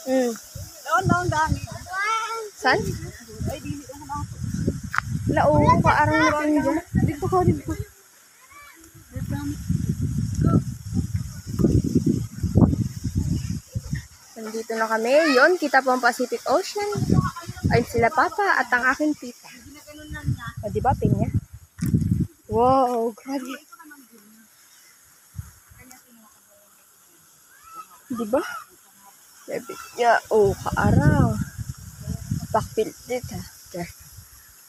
Hmm. Doon daw ang dami. Saan? Ay, dili ka na ako. Lao, kaarang na pin dyan. Dito ko, dito. Nandito na kami. Yun, kita po ang Pacific Ocean. Ay, sila papa at ang aking tita. O, diba, pinya? Wow, grabe. Diba? Grabe niya. Oh, kaarang. Backpilt ha. There.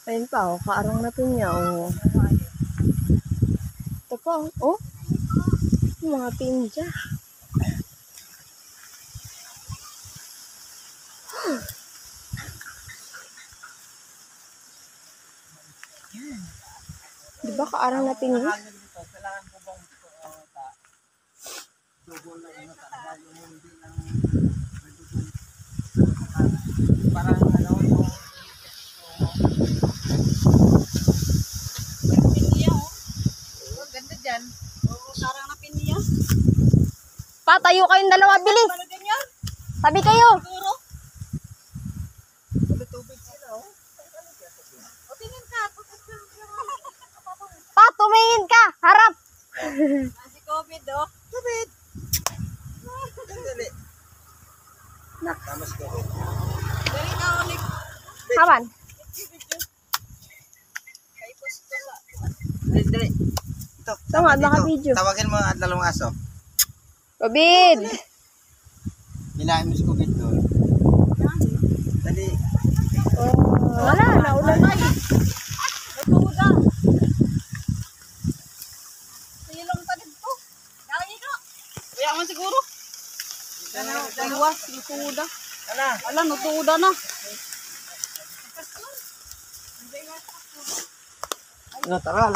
Ayun pa, oh, kaarang na pinya. Oh. Ito pa, oh. Yung mga pinja. Yan. Diba kaarang na pinya? Kailangan ko bang double na ano talaga yung hindi ng parang ano yung Piniya, oh. Oh, ganda dyan. Oo, sarang na piniya. Patayo kayong dalawa, bilis! Ano din yan? Sabi kayo! Siguro. wala tubig sila oh. O, tingin ka. Pa, tumingin ka! Harap! Si COVID, oh. Tubig! Dali. Tamas ko. Dali ka, ulit. Haman. Kay Pusto sa... Dali. Ito, Tama, baka video. Tawagin mo ang dalawang aso. Robin! Hilahin mo si Kubit doon. Dali. Wala, naulan na. Natuda. Silong pa dito. Dali ka. Kaya man siguro. Dalawas, natuda. Ala, natuda na. Tara,